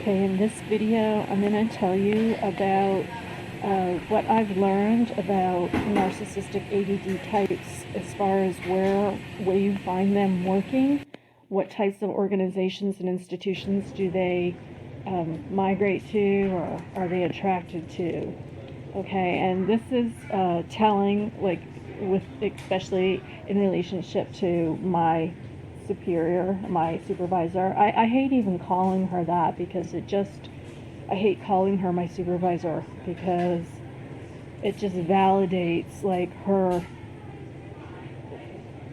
Okay, in this video, I'm going to tell you about what I've learned about narcissistic ADD types as far as where you find them working, what types of organizations and institutions do they migrate to or are they attracted to. Okay, and this is telling, like, with especially in relationship to my superior, my supervisor. I hate even calling her that because I hate calling her my supervisor because it just validates like her,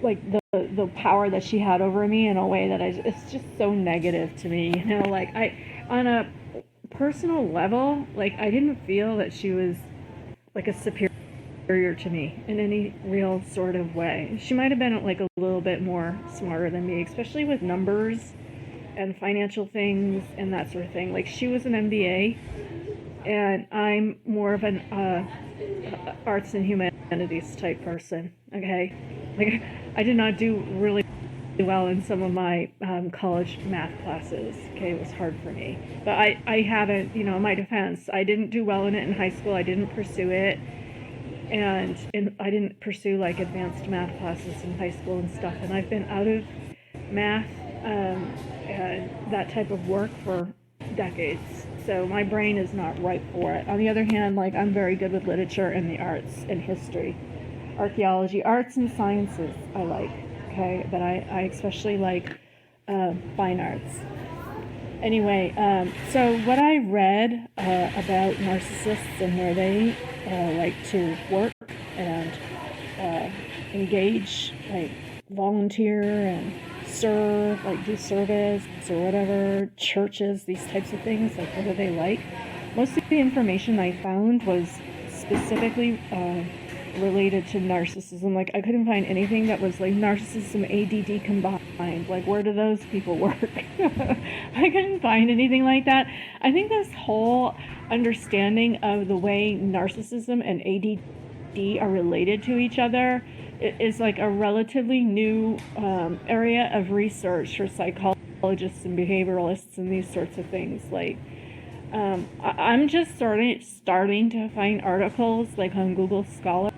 like the power that she had over me in a way that it's just so negative to me, like on a personal level, like I didn't feel that she was like a superior to me in any real sort of way. She might have been like a little bit more smarter than me, especially with numbers and financial things and that sort of thing. Like she was an MBA and I'm more of an arts and humanities type person. Okay, like I did not do really well in some of my college math classes. Okay, it was hard for me, but I haven't, in my defense, I didn't do well in it in high school. I didn't pursue it. And I didn't pursue like advanced math classes in high school and stuff. And I've been out of math and that type of work for decades. So my brain is not ripe for it. On the other hand, like I'm very good with literature and the arts and history, archaeology, arts and sciences I like. Okay, but I especially like fine arts. Anyway, so what I read about narcissists and where they like to work and engage, like volunteer and serve, like do service or whatever, churches, these types of things, like what do they like? Most of the information I found was specifically related to narcissism. Like I couldn't find anything that was like narcissism, ADD combined. Like where do those people work? I couldn't find anything like that. I think this whole understanding of the way narcissism and ADD are related to each other is like a relatively new area of research for psychologists and behavioralists and these sorts of things. Like I'm just starting to find articles like on Google Scholar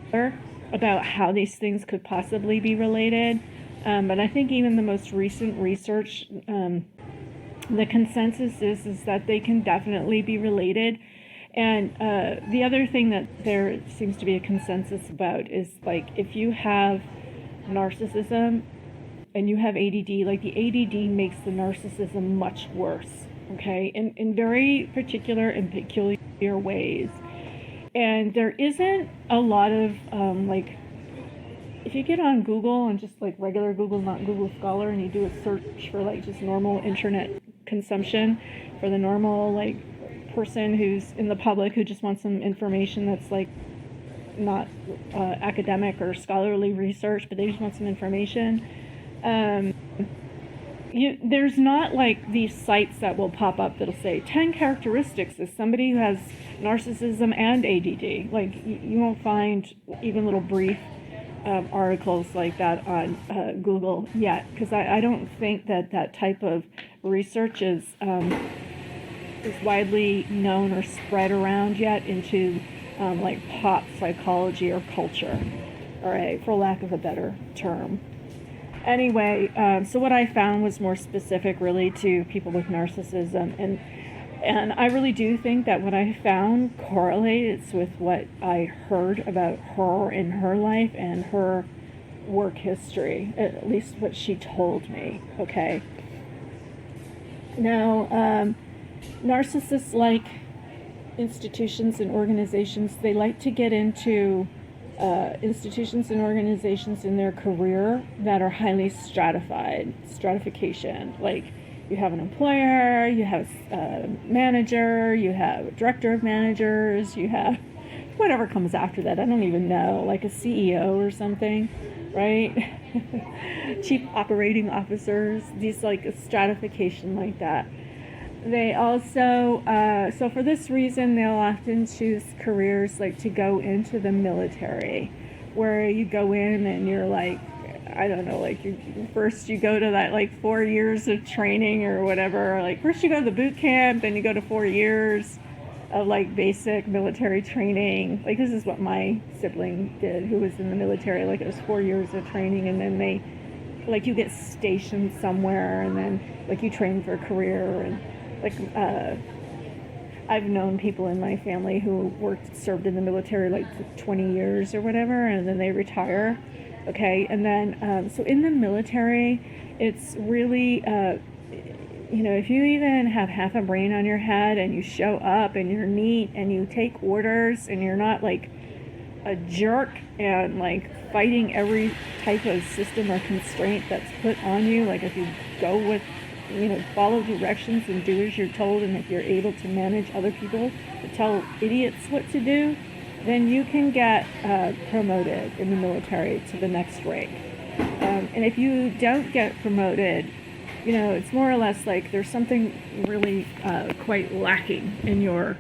about how these things could possibly be related. But I think even the most recent research, the consensus is that they can definitely be related. And the other thing that there seems to be a consensus about is like if you have narcissism and you have ADD, like the ADD makes the narcissism much worse. Okay, in very particular and peculiar ways. And there isn't a lot of, like, if you get on Google and just like regular Google, not Google Scholar, and you do a search for like just normal internet consumption for the normal like person who's in the public who just wants some information that's like not academic or scholarly research, but they just want some information. There's not like these sites that will pop up that'll say 10 characteristics of somebody who has narcissism and ADD. Like you won't find even little brief articles like that on Google yet, because I don't think that type of research is widely known or spread around yet into like pop psychology or culture, all right, for lack of a better term. Anyway, so what I found was more specific really to people with narcissism, and I really do think that what I found correlates with what I heard about her in her life and her work history, at least what she told me, okay? Now, narcissists like institutions and organizations. They like to get into institutions and organizations in their career that are highly stratification. Like you have an employer, you have a manager, you have a director of managers, you have whatever comes after that. I don't even know, like a CEO or something, right? Chief operating officers, these like a stratification like that. They also, so for this reason, they'll often choose careers like to go into the military, where you go in and you're like, I don't know, like first you go to that like 4 years of training or whatever. Like first you go to the boot camp, then you go to 4 years of like basic military training. Like this is what my sibling did, who was in the military. Like it was 4 years of training, and then they, like you get stationed somewhere, and then like you train for a career. And like I've known people in my family who served in the military like 20 years or whatever, and then they retire. Okay, and then so in the military, it's really if you even have half a brain on your head and you show up and you're neat and you take orders and you're not like a jerk and like fighting every type of system or constraint that's put on you, like if you go with, follow directions and do as you're told, and if you're able to manage other people to tell idiots what to do, then you can get promoted in the military to the next rank. And if you don't get promoted, it's more or less like there's something really quite lacking in your,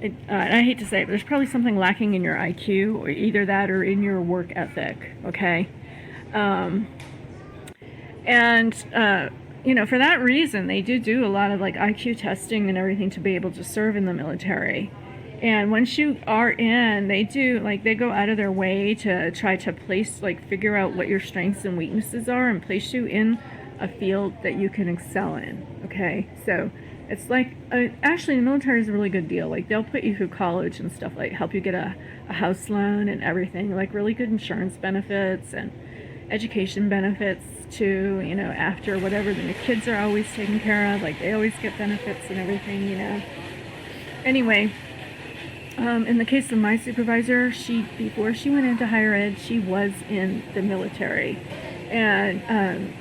and I hate to say it, but there's probably something lacking in your IQ, or either that or in your work ethic, okay? For that reason, they do a lot of like IQ testing and everything to be able to serve in the military. And once you are in, they go out of their way to try to figure out what your strengths and weaknesses are and place you in a field that you can excel in, okay? So it's like, actually the military is a really good deal. Like they'll put you through college and stuff, like help you get a house loan and everything, like really good insurance benefits and education benefits too, after whatever. Then the kids are always taken care of, like they always get benefits and everything, Anyway, in the case of my supervisor, before she went into higher ed, she was in the military. And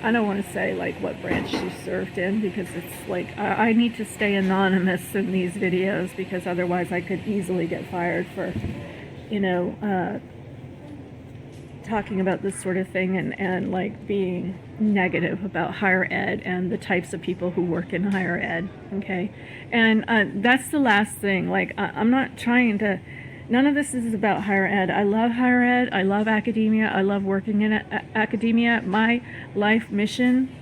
I don't want to say like what branch she served in, because it's like I need to stay anonymous in these videos, because otherwise I could easily get fired for, talking about this sort of thing and like being negative about higher ed and the types of people who work in higher ed, okay? And that's the last thing. Like I'm not trying to, none of this is about higher ed. I love higher ed, I love academia, I love working in academia. My life mission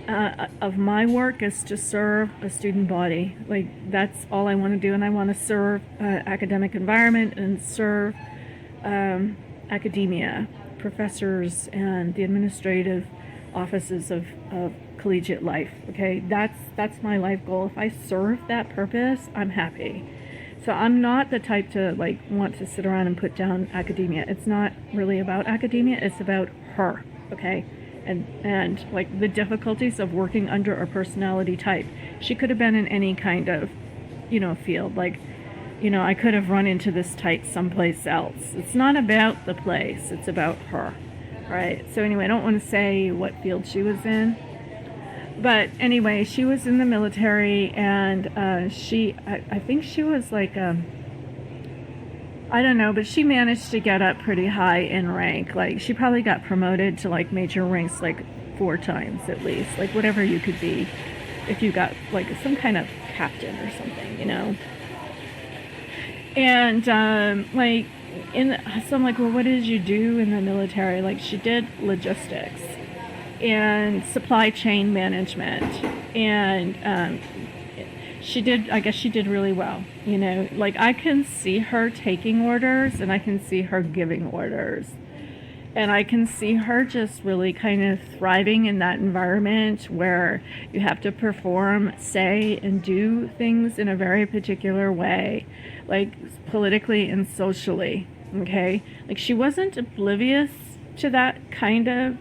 of my work is to serve a student body. Like that's all I want to do, and I want to serve academic environment and serve academia, professors, and the administrative offices of collegiate life, okay? That's my life goal. If I serve that purpose, I'm happy. So I'm not the type to like want to sit around and put down academia. It's not really about academia, it's about her, okay? And like the difficulties of working under a personality type. She could have been in any kind of, field. Like, I could have run into this type someplace else. It's not about the place, it's about her, right? So anyway, I don't want to say what field she was in. But anyway, she was in the military, and I think she was like, I don't know, but she managed to get up pretty high in rank. Like, she probably got promoted to like major ranks like 4 times at least, like whatever you could be if you got like some kind of captain or something, And so I'm like, well, what did you do in the military? Like, she did logistics and supply chain management, and I guess she did really well, like I can see her taking orders and I can see her giving orders, and I can see her just really kind of thriving in that environment where you have to perform, say, and do things in a very particular way, like politically and socially, okay? Like she wasn't oblivious to that kind of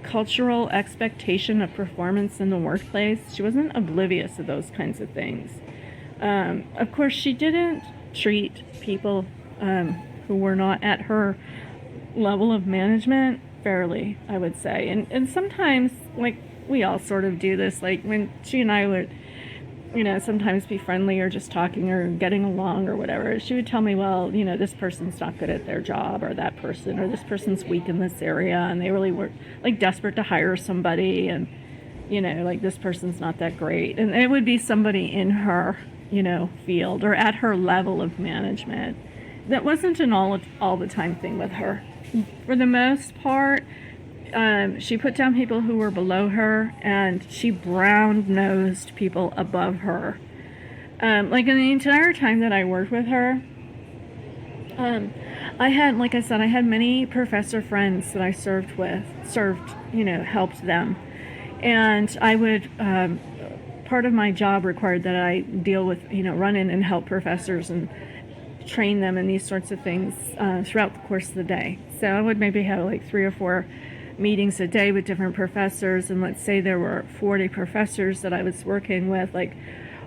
cultural expectation of performance in the workplace. She wasn't oblivious to those kinds of things. Of course, she didn't treat people who were not at her level of management fairly, I would say. And sometimes, like, we all sort of do this, like when she and I would, sometimes be friendly or just talking or getting along or whatever, she would tell me, well, this person's not good at their job, or that person, or this person's weak in this area, and they really were like desperate to hire somebody, and like this person's not that great, and it would be somebody in her field or at her level of management. that wasn't an all the time thing with her. For the most part, she put down people who were below her, and she brown-nosed people above her. Like in the entire time that I worked with her, I had, like I said, I had many professor friends that I served, helped them. And I would, part of my job required that I deal with, run in and help professors and train them in these sorts of things throughout the course of the day. So I would maybe have like 3 or 4 meetings a day with different professors, and let's say there were 40 professors that I was working with, like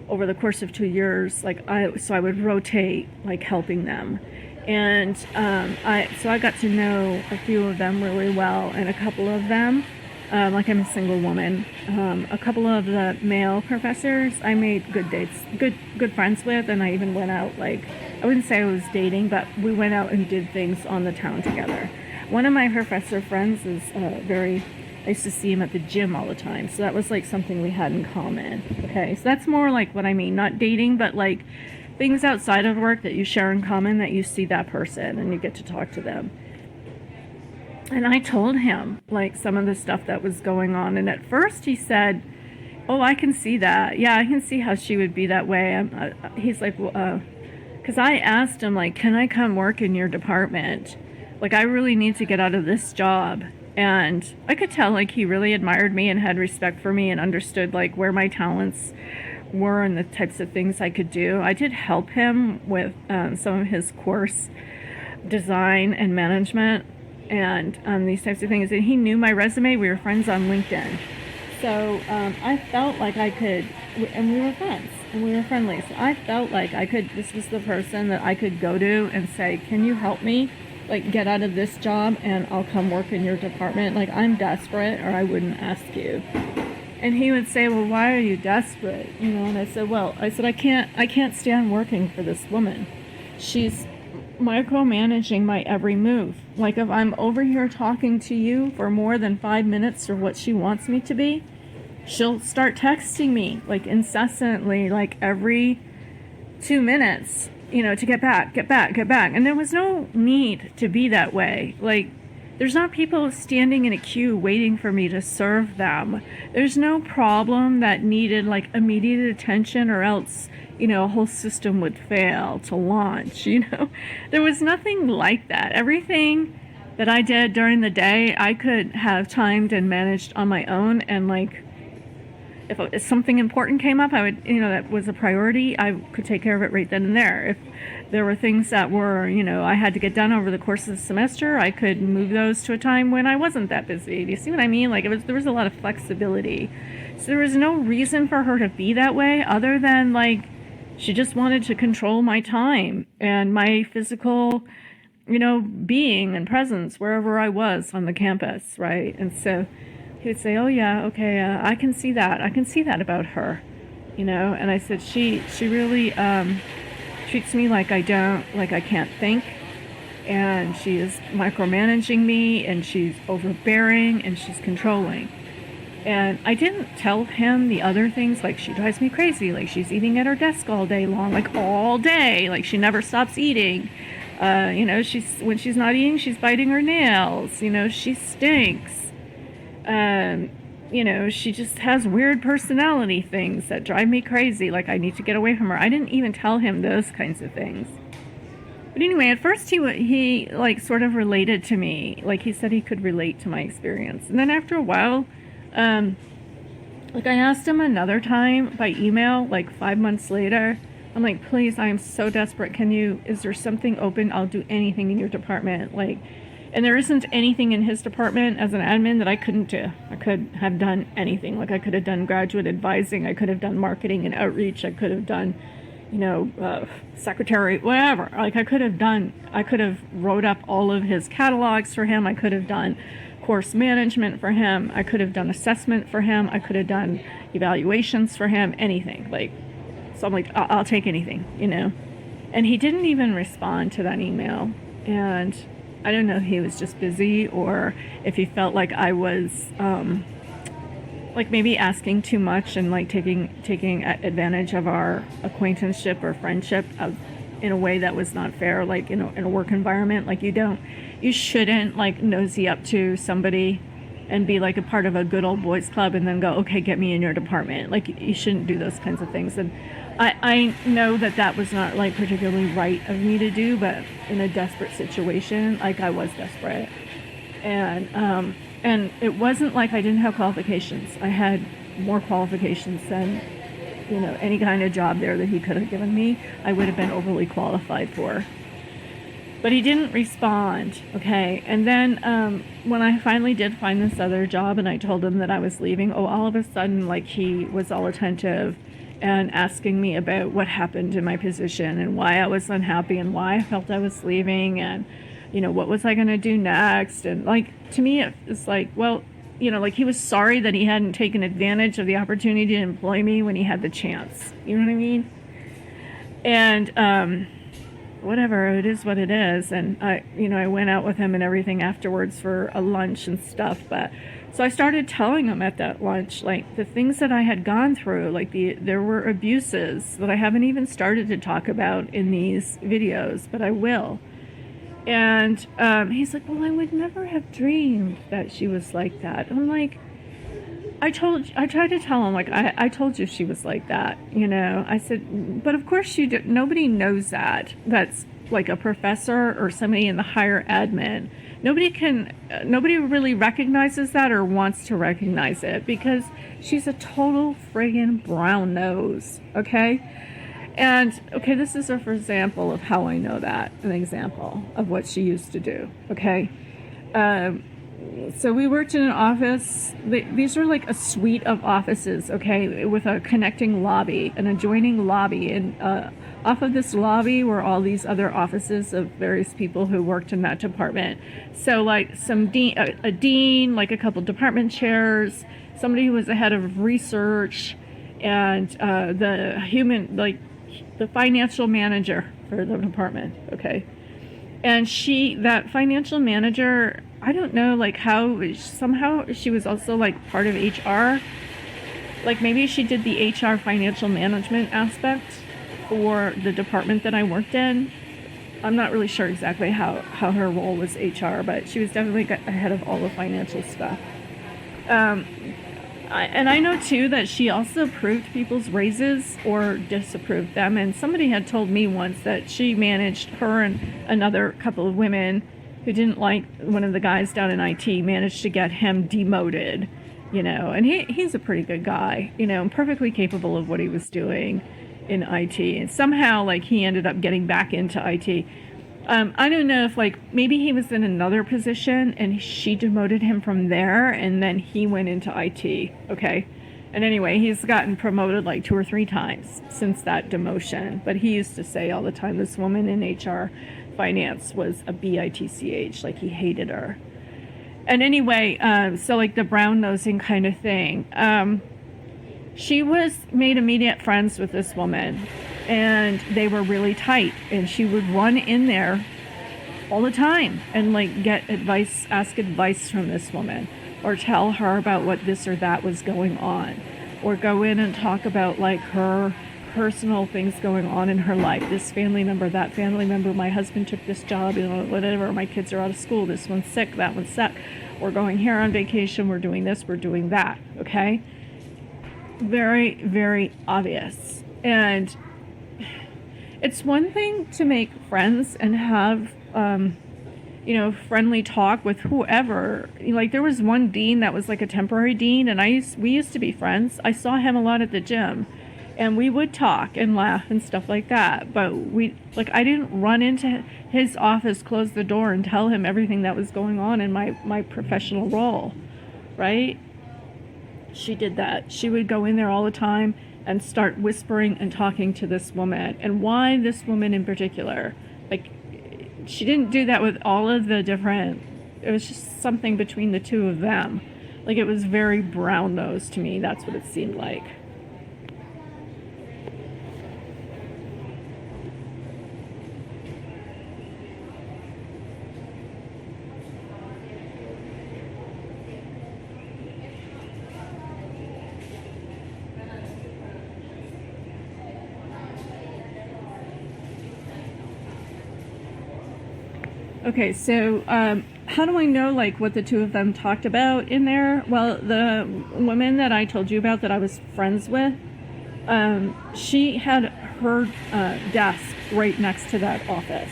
over the course of 2 years, so I would rotate, like helping them. And I got to know a few of them really well, and a couple of them, like I'm a single woman, a couple of the male professors I made good friends with, and I even went out, like, I wouldn't say I was dating, but we went out and did things on the town together. One of my professor friends is I used to see him at the gym all the time, so that was like something we had in common. Okay, so that's more like what I mean, not dating, but like things outside of work that you share in common, that you see that person and you get to talk to them. And I told him like some of the stuff that was going on, and at first he said, "Oh, I can see that. Yeah, I can see how she would be that way." He's like, well, because I asked him, like, "Can I come work in your department? Like, I really need to get out of this job." And I could tell, like, he really admired me and had respect for me and understood, like, where my talents were and the types of things I could do. I did help him with some of his course design and management and these types of things. And he knew my resume. We were friends on LinkedIn. So I felt like I could, and we were friends, and we were friendly. So I felt like this was the person that I could go to and say, "Can you help me? Like, get out of this job and I'll come work in your department. Like, I'm desperate, or I wouldn't ask you." And he would say, "Well, why are you desperate?" And I said, I can't stand working for this woman. She's micromanaging my every move. Like, if I'm over here talking to you for more than 5 minutes or what she wants me to be, she'll start texting me like incessantly, like every 2 minutes, to get back. And there was no need to be that way. Like, there's not people standing in a queue waiting for me to serve them. There's no problem that needed like immediate attention, or else, a whole system would fail to launch, There was nothing like that. Everything that I did during the day, I could have timed and managed on my own, and like, if something important came up, I would, that was a priority, I could take care of it right then and there. If there were things that were, I had to get done over the course of the semester, I could move those to a time when I wasn't that busy. Do you see what I mean? Like, there was a lot of flexibility. So there was no reason for her to be that way, other than like, she just wanted to control my time and my physical, being and presence wherever I was on the campus, right? And so he would say, "Oh yeah, okay, I can see that. I can see that about her," And I said, she really treats me like I can't think, and she is micromanaging me, and she's overbearing, and she's controlling. And I didn't tell him the other things, like she drives me crazy, like she's eating at her desk all day long, like all day, like she never stops eating. When she's not eating, she's biting her nails. She stinks. She just has weird personality things that drive me crazy. Like, I need to get away from her. I didn't even tell him those kinds of things. But anyway, at first he like sort of related to me. Like, he said he could relate to my experience. And then after a while, like, I asked him another time by email, like 5 months later. I'm like, "Please, I am so desperate. Is there something open? I'll do anything in your department." Like, and there isn't anything in his department as an admin that I couldn't do. I could have done anything. Like, I could have done graduate advising. I could have done marketing and outreach. I could have done, secretary, whatever. Like, I could have wrote up all of his catalogs for him. I could have done course management for him. I could have done assessment for him. I could have done evaluations for him, anything. Like, so I'm like, I'll take anything, And he didn't even respond to that email. And I don't know if he was just busy, or if he felt like I was like maybe asking too much and like taking advantage of our acquaintanceship or friendship in a way that was not fair, like in a work environment. Like you shouldn't like nosy up to somebody and be like a part of a good old boys club and then go, okay, get me in your department. Like you shouldn't do those kinds of things. And I know that was not like particularly right of me to do, but in a desperate situation, like I was desperate. And it wasn't like I didn't have qualifications. I had more qualifications than, any kind of job there that he could have given me, I would have been overly qualified for. But he didn't respond, okay? And then when I finally did find this other job and I told him that I was leaving, all of a sudden, like, he was all attentive and asking me about what happened in my position and why I was unhappy and why I felt I was leaving and, what was I going to do next? And, like, to me, it's like, well, like he was sorry that he hadn't taken advantage of the opportunity to employ me when he had the chance. You know what I mean? And, whatever, it is what it is. And I went out with him and everything afterwards for a lunch and stuff. But so I started telling him at that lunch, like the things that I had gone through, like there were abuses that I haven't even started to talk about in these videos, but I will. And he's like, well, I would never have dreamed that she was like that. I'm like, I tried to tell him, like, I told you she was like that, I said, but of course nobody knows that. That's like a professor or somebody in the higher admin. Nobody really recognizes that or wants to recognize it because she's a total friggin' brown nose, okay? And, okay, this is for example of how I know that, an example of what she used to do, okay? So we worked in an office. These were like a suite of offices, okay, with a connecting lobby, an adjoining lobby. And off of this lobby were all these other offices of various people who worked in that department. So like a dean, like a couple department chairs, somebody who was the head of research, and the financial manager for the department, okay. And that financial manager, I don't know, like how somehow she was also like part of HR. Like maybe she did the HR financial management aspect for the department that I worked in. I'm not really sure exactly how her role was HR, but she was definitely ahead of all the financial stuff. And I know too that she also approved people's raises or disapproved them. And somebody had told me once that she managed, her and another couple of women who didn't like one of the guys down in IT, managed to get him demoted, and he's a pretty good guy, and perfectly capable of what he was doing in IT. And somehow, like, he ended up getting back into IT. I don't know if, like, maybe he was in another position and she demoted him from there and then he went into IT, okay? And anyway, he's gotten promoted like 2 or 3 times since that demotion. But he used to say all the time, this woman in HR finance was a bitch, like he hated her. And anyway, so like the brown nosing kind of thing. She made immediate friends with this woman, and they were really tight, and she would run in there all the time and like ask advice from this woman, or tell her about what this or that was going on, or go in and talk about like her personal things going on in her life. This family member, that family member, my husband took this job, whatever, my kids are out of school, this one's sick, that one's sick, we're going here on vacation, we're doing this, we're doing that, okay? Very, very obvious. And it's one thing to make friends and have, friendly talk with whoever. Like there was one dean that was like a temporary dean, and we used to be friends. I saw him a lot at the gym, and we would talk and laugh and stuff like that. But I didn't run into his office, close the door, and tell him everything that was going on in my professional role, right? She did that. She would go in there all the time and start whispering and talking to this woman. And why this woman in particular? Like, she didn't do that with all of the different, it was just something between the two of them. Like, it was very brown-nosed to me. That's what it seemed like. Okay, so how do I know like what the two of them talked about in there? Well, the woman that I told you about that I was friends with, she had her desk right next to that office.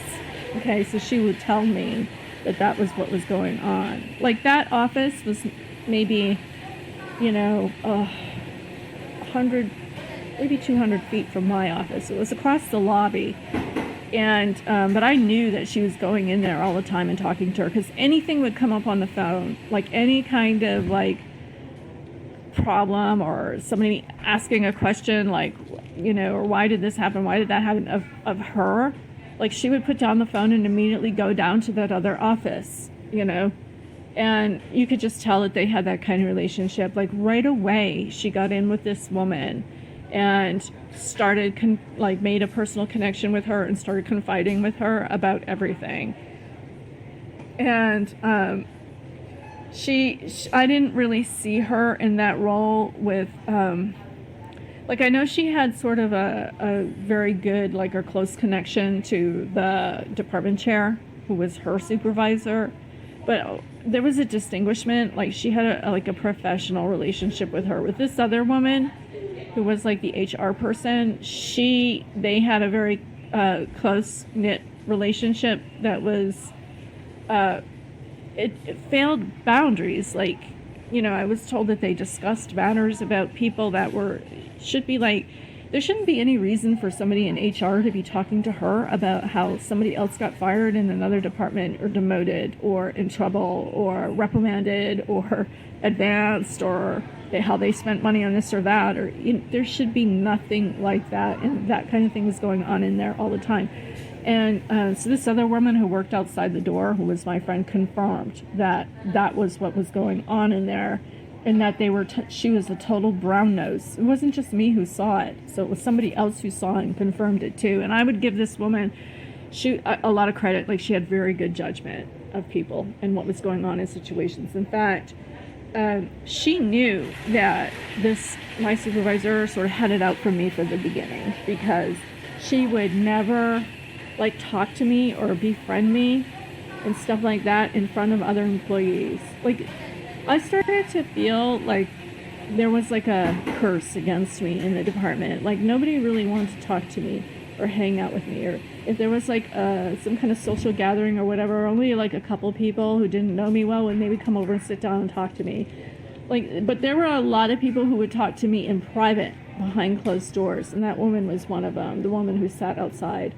Okay, so she would tell me that that was what was going on. Like that office was maybe, 100, maybe 200 feet from my office. It was across the lobby. And but I knew that she was going in there all the time and talking to her, because anything would come up on the phone, like any kind of like problem or somebody asking a question, like, or why did this happen, why did that happen, of her, like she would put down the phone and immediately go down to that other office, and you could just tell that they had that kind of relationship. Like right away she got in with this woman and started made a personal connection with her and started confiding with her about everything. And I didn't really see her in that role with I know she had sort of a very good or close connection to the department chair, who was her supervisor, but there was a distinguishment. Like she had a professional relationship with her. With this other woman who was like the HR person, they had a very close-knit relationship that was it failed boundaries. I was told that they discussed matters about people that there shouldn't be any reason for somebody in HR to be talking to her about how somebody else got fired in another department or demoted or in trouble or reprimanded or advanced, or how they spent money on this or that, or there should be nothing like that. And that kind of thing was going on in there all the time. And so this other woman who worked outside the door, who was my friend, confirmed that that was what was going on in there, and that she was a total brown nose. It wasn't just me who saw it, so it was somebody else who saw it and confirmed it too. And I would give this woman a lot of credit. Like she had very good judgment of people and what was going on in situations. In fact, she knew that my supervisor sort of had it out for me from the beginning, because she would never talk to me or befriend me and stuff like that in front of other employees. I started to feel like there was a curse against me in the department. Nobody really wanted to talk to me or hang out with me, or if there was some kind of social gathering or whatever, only a couple people who didn't know me well would maybe come over and sit down and talk to me. But there were a lot of people who would talk to me in private behind closed doors, and that woman was one of them, the woman who sat outside.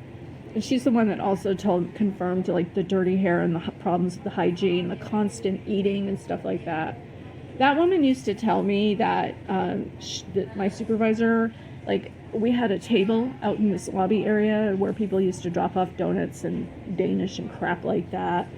And she's the one that also confirmed the dirty hair and the problems with the hygiene, the constant eating and stuff like that. That woman used to tell me that my supervisor, we had a table out in this lobby area where people used to drop off donuts and Danish and crap like that.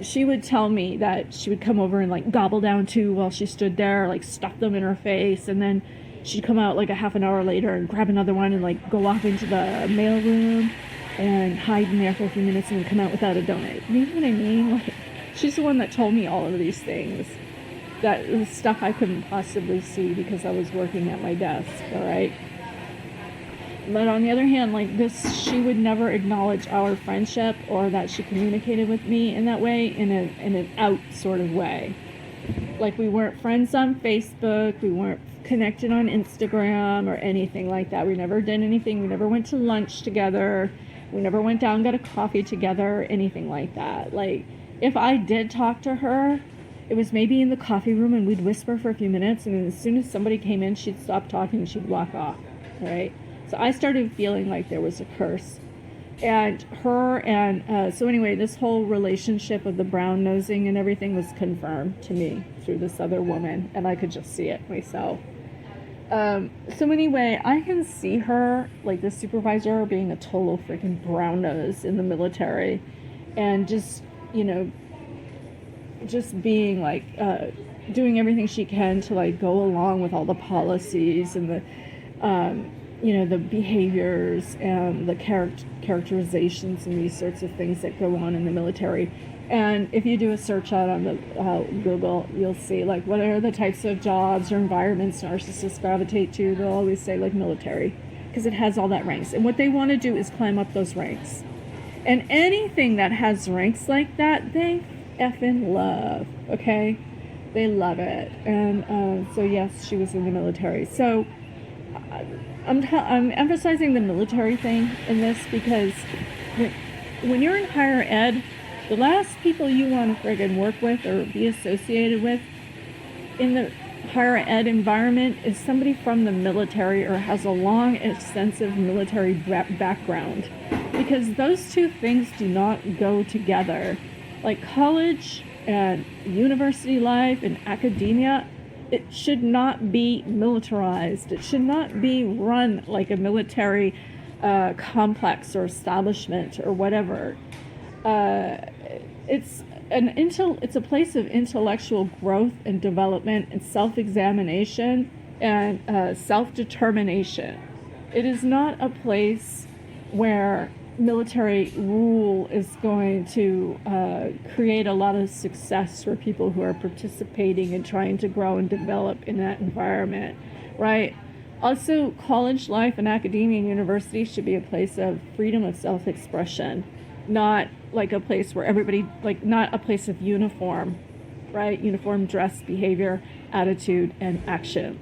She would tell me that she would come over and gobble down two while she stood there, stuff them in her face, and then she'd come out a half an hour later and grab another one and go off into the mail room and hide in there for a few minutes and then come out without a donut. You know what I mean? She's the one that told me all of these things. That was stuff I couldn't possibly see because I was working at my desk, all right? But on the other hand, she would never acknowledge our friendship or that she communicated with me in that way, in an out sort of way. We weren't friends on Facebook, we weren't connected on Instagram or anything like that. We never did anything. We never went to lunch together. We never went down and got a coffee together, anything like that. If I did talk to her, it was maybe in the coffee room and we'd whisper for a few minutes, and then as soon as somebody came in, she'd stop talking and she'd walk off, right? So I started feeling like there was a curse. And so anyway, this whole relationship of the brown nosing and everything was confirmed to me through this other woman, and I could just see it myself. So anyway, I can see her, the supervisor, being a total freaking brown nose in the military, and just being doing everything she can to go along with all the policies and the the behaviors and the characterizations and these sorts of things that go on in the military. And if you do a search out on the Google, you'll see what are the types of jobs or environments narcissists gravitate to. They'll always say military, because it has all that ranks. And what they want to do is climb up those ranks. And anything that has ranks like that, they effing love, okay? They love it. And so yes, she was in the military. So I'm emphasizing the military thing in this because when you're in higher ed, the last people you want to friggin' work with or be associated with in the higher ed environment is somebody from the military or has a long, extensive military background, because those two things do not go together. Like college and university life and academia, it should not be militarized. It should not be run like a military complex or establishment or whatever. It's a place of intellectual growth and development and self-examination and self-determination. It is not a place where military rule is going to create a lot of success for people who are participating and trying to grow and develop in that environment, right? Also, college life and academia and university should be a place of freedom of self-expression, not like a place where everybody, like not a place of uniform, right? Uniform dress, behavior, attitude, and action.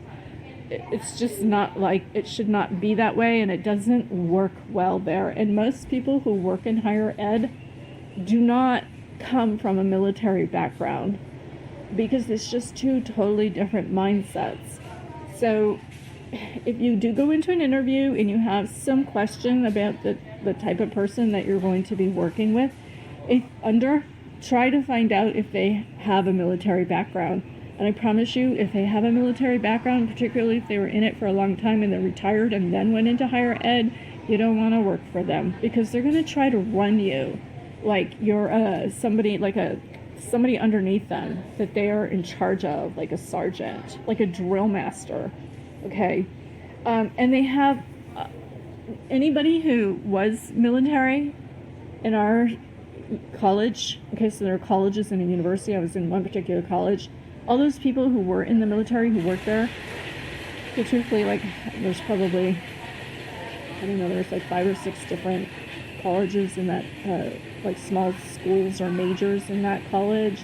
It's just not like, it should not be that way, and it doesn't work well there. And most people who work in higher ed do not come from a military background because it's just two totally different mindsets. So if you do go into an interview and you have some question about the type of person that you're going to be working with, try to find out if they have a military background. And I promise you, if they have a military background, particularly if they were in it for a long time and they're retired and then went into higher ed, you don't want to work for them, because they're going to try to run you like you're somebody underneath them that they are in charge of, like a sergeant, like a drill master, okay? And they have anybody who was military in our college, okay, so there are colleges and a university. I was in one particular college. All those people who were in the military, who worked there, so truthfully, like, there's probably, I don't know, there's like 5 or 6 different colleges in that, like small schools or majors in that college.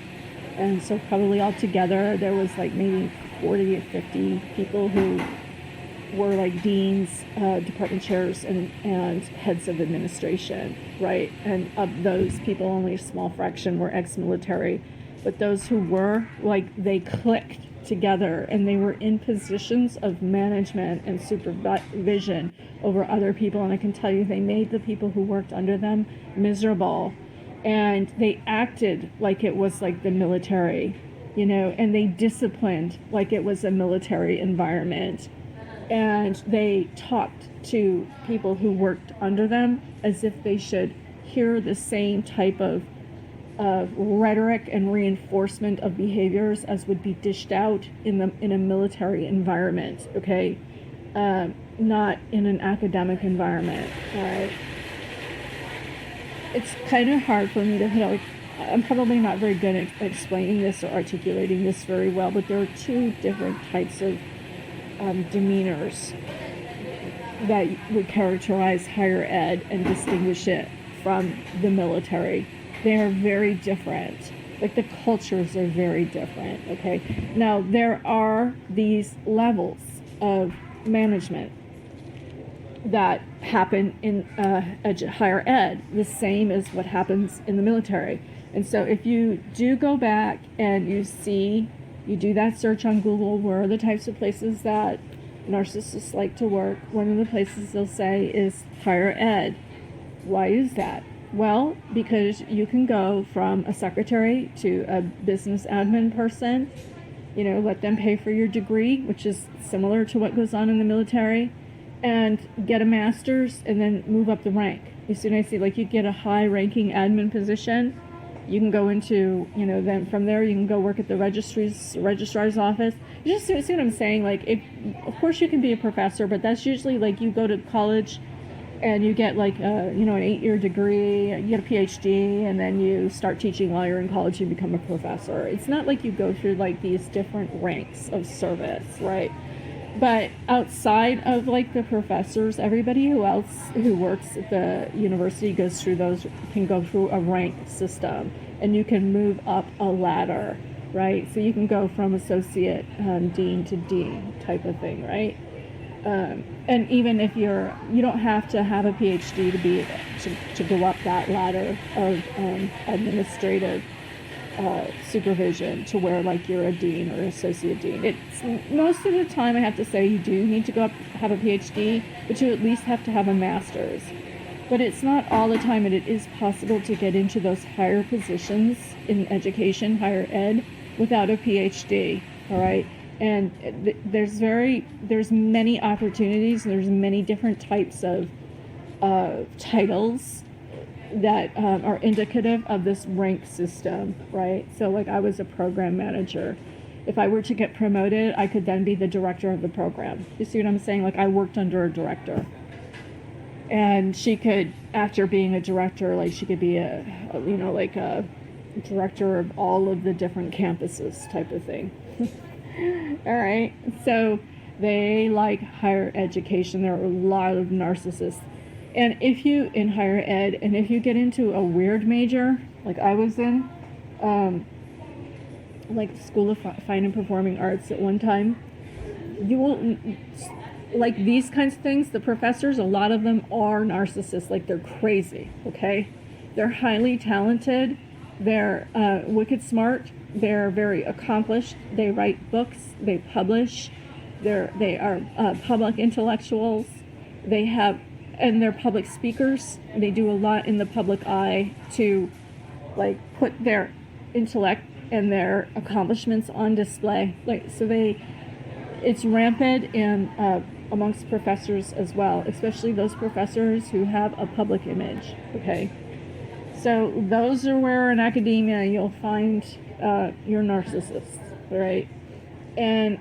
And so probably altogether, there was like maybe 40 or 50 people who were like deans, department chairs, and heads of administration, right? And of those people, only a small fraction were ex-military. But those who were, like, they clicked together and they were in positions of management and supervision over other people. And I can tell you, they made the people who worked under them miserable. And they acted like it was like the military, you know, and they disciplined like it was a military environment. And they talked to people who worked under them as if they should hear the same type of rhetoric and reinforcement of behaviors as would be dished out in a military environment, okay? Not in an academic environment, all right? It's kind of hard for me to, you know, I'm probably not very good at explaining this or articulating this very well, but there are 2 different types of demeanors that would characterize higher ed and distinguish it from the military. They are very different. Like, the cultures are very different, okay? Now, there are these levels of management that happen in higher ed, the same as what happens in the military. And so if you do go back and you do that search on Google, where are the types of places that narcissists like to work, one of the places they'll say is higher ed. Why is that? Well, because you can go from a secretary to a business admin person, you know, let them pay for your degree, which is similar to what goes on in the military, and get a master's and then move up the rank. You see what I see? Like, you get a high-ranking admin position, you can go into, you know, then from there you can go work at the registrar's office. You just see what I'm saying? Like, of course you can be a professor, but that's usually like you go to college and you get like an 8-year degree, you get a PhD, and then you start teaching while you're in college, you become a professor. It's not like you go through like these different ranks of service, right? But outside of like the professors, everybody who works at the university can go through a rank system, and you can move up a ladder, right? So you can go from associate dean to dean type of thing, right? And even if you don't have to have a PhD to go up that ladder of administrative supervision to where like you're a dean or associate dean. It's most of the time I have to say you do need to go up have a PhD, but you at least have to have a master's. But it's not all the time, and it is possible to get into those higher positions in education, higher ed, without a PhD. All right. And there's many opportunities. There's many different types of titles that are indicative of this rank system, right? So like I was a program manager. If I were to get promoted, I could then be the director of the program. You see what I'm saying? Like I worked under a director. And she could, after being a director, like she could be a director of all of the different campuses type of thing. All right. So they like higher education. There are a lot of narcissists. And if you, in higher ed, and if you get into a weird major, like I was in, like School of Fine and Performing Arts at one time, you will, like these kinds of things, the professors, a lot of them are narcissists, like they're crazy, okay? They're highly talented, they're wicked smart, they're very accomplished, they write books, they publish, they are public intellectuals, and they're public speakers. They do a lot in the public eye to like put their intellect and their accomplishments on display. Like so it's rampant in amongst professors as well, especially those professors who have a public image. Okay. So those are where in academia you'll find your narcissists, right? And,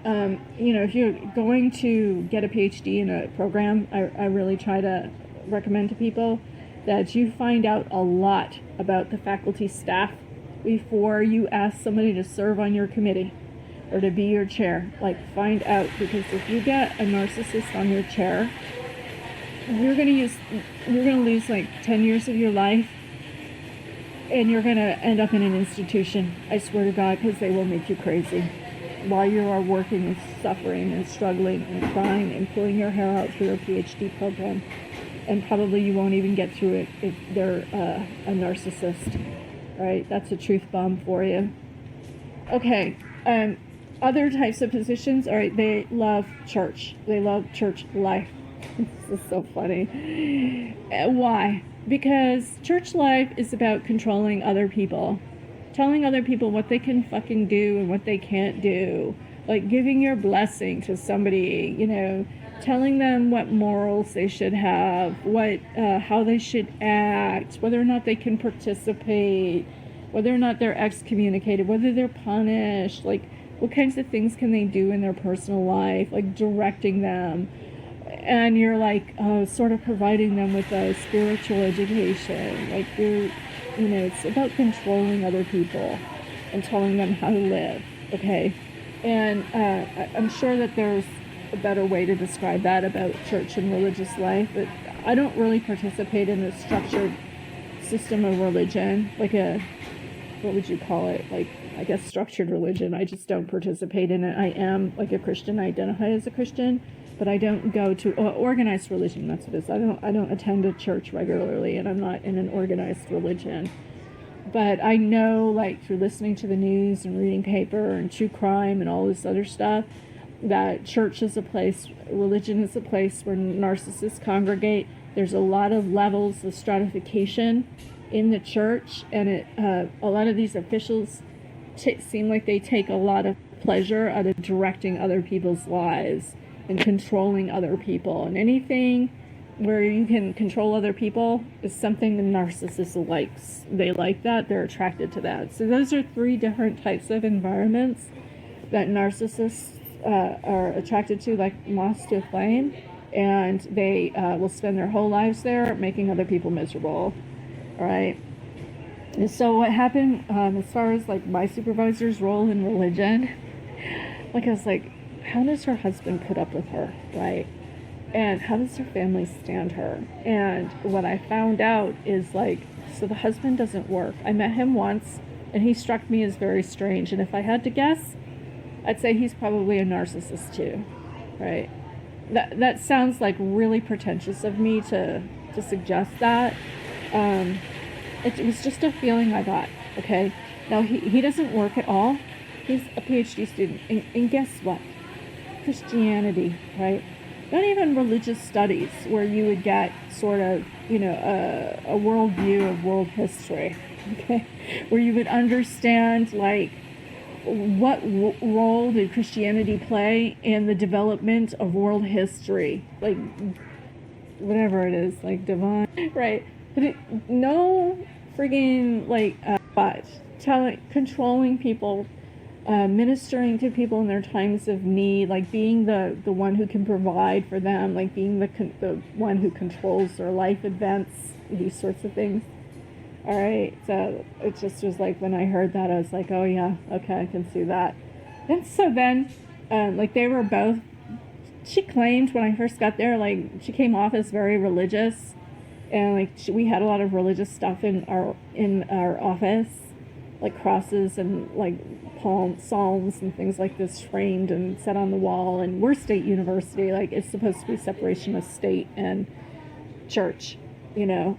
if you're going to get a PhD in a program, I really try to recommend to people that you find out a lot about the faculty staff before you ask somebody to serve on your committee or to be your chair. Like, find out, because if you get a narcissist on your chair, you're going to lose like 10 years of your life, and you're going to end up in an institution. I swear to God, because they will make you crazy while you are working and suffering and struggling and crying and pulling your hair out through a PhD program. And probably you won't even get through it if they're a narcissist. Right? That's a truth bomb for you. Okay. Other types of positions, all right, they love church. They love church life. This is so funny. Why? Because church life is about controlling other people. Telling other people what they can fucking do and what they can't do. Like giving your blessing to somebody, telling them what morals they should have, how they should act, whether or not they can participate, whether or not they're excommunicated, whether they're punished, like what kinds of things can they do in their personal life, like directing them. And you're like sort of providing them with a spiritual education. Like it's about controlling other people and telling them how to live, okay? And I'm sure that there's a better way to describe that about church and religious life, but I don't really participate in a structured system of religion, like what would you call it? Like, I guess structured religion. I just don't participate in it. I am like a Christian, I identify as a Christian, but I don't go to organized religion. That's what it is. I don't attend a church regularly, and I'm not in an organized religion. But I know, like through listening to the news and reading paper and true crime and all this other stuff, that church is a place, religion is a place where narcissists congregate. There's a lot of levels of stratification in the church, and a lot of these officials seem like they take a lot of pleasure out of directing other people's lives and controlling other people. And anything where you can control other people is something the narcissist likes. They like that. They're attracted to that. So those are 3 different types of environments that narcissists are attracted to, like moths to a flame. And they will spend their whole lives there making other people miserable. All right. And so what happened as far as like my supervisor's role in religion, like I was like, how does her husband put up with her, right? And how does her family stand her? And what I found out is like, so the husband doesn't work. I met him once, and he struck me as very strange. And if I had to guess, I'd say he's probably a narcissist too, right? That sounds like really pretentious of me to suggest that. It was just a feeling I got, okay? Now, he doesn't work at all. He's a PhD student. And guess what? Christianity, right? Not even religious studies, where you would get sort of, you know, a worldview of world history, okay? Where you would understand, like, what role did Christianity play in the development of world history? Like, whatever it is, like divine, right? But no friggin', like, but controlling people, ministering to people in their times of need, like being the one who can provide for them, like being the one who controls their life events, these sorts of things. All right, so it just was like, when I heard that, I was like, oh yeah, okay, I can see that. And so then, like, they were both, she claimed when I first got there, like, she came off as very religious, and like we had a lot of religious stuff in our office, like crosses and like psalms and things like this framed and set on the wall. And we're state university, like it's supposed to be separation of state and church, you know.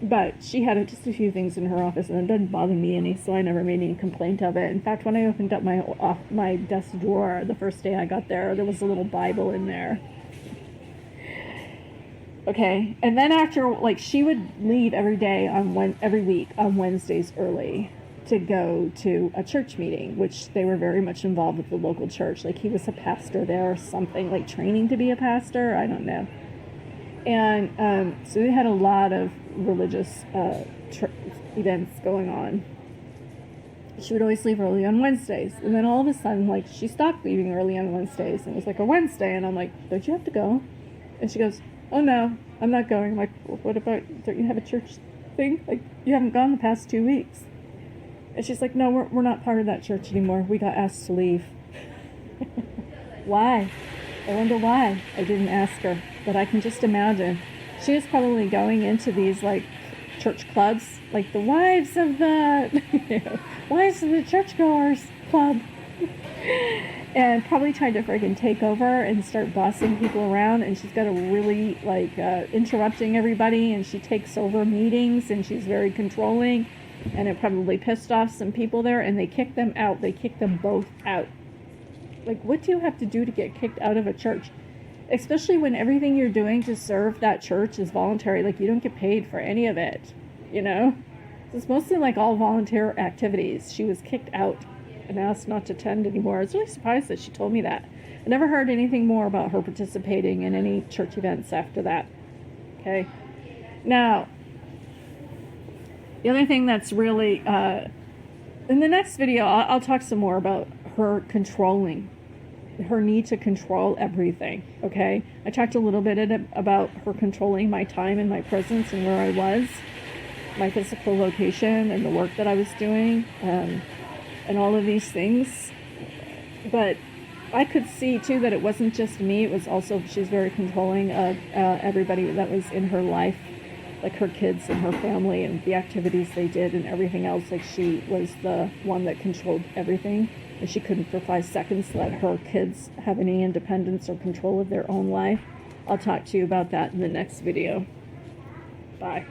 But she had just a few things in her office, and it doesn't bother me any, so I never made any complaint of it. In fact, when I opened up my desk drawer the first day I got there was a little Bible in there. Okay, and then after, like, she would leave every day every week on Wednesdays early to go to a church meeting, which they were very much involved with the local church. Like, he was a pastor there or something, like training to be a pastor, I don't know. And so they had a lot of religious events going on. She would always leave early on Wednesdays, and then all of a sudden, like, she stopped leaving early on Wednesdays, and it was like a Wednesday, and I'm like, don't you have to go? And she goes, oh no, I'm not going. I'm like, well, what about, don't you have a church thing? Like, you haven't gone the past 2 weeks. And she's like, no, we're not part of that church anymore. We got asked to leave. Why? I wonder why. I didn't ask her, but I can just imagine. She was probably going into these, like, church clubs, like the wives of the churchgoers club, and probably tried to friggin' take over and start bossing people around. And she's got a really, like, interrupting everybody, and she takes over meetings, and she's very controlling, and it probably pissed off some people there, and they kicked them out. They kicked them both out. Like, what do you have to do to get kicked out of a church? Especially when everything you're doing to serve that church is voluntary. Like, you don't get paid for any of it, you know? It's mostly like all volunteer activities. She was kicked out and asked not to attend anymore. I was really surprised that she told me that. I never heard anything more about her participating in any church events after that. Okay? Now, the other thing that's really, in the next video, I'll talk some more about her controlling, her need to control everything, okay? I talked a little bit about her controlling my time and my presence and where I was, my physical location and the work that I was doing, and all of these things. But I could see, too, that it wasn't just me. It was also, she's very controlling of everybody that was in her life, like her kids and her family and the activities they did and everything else. Like, she was the one that controlled everything. And she couldn't for 5 seconds let her kids have any independence or control of their own life. I'll talk to you about that in the next video. Bye.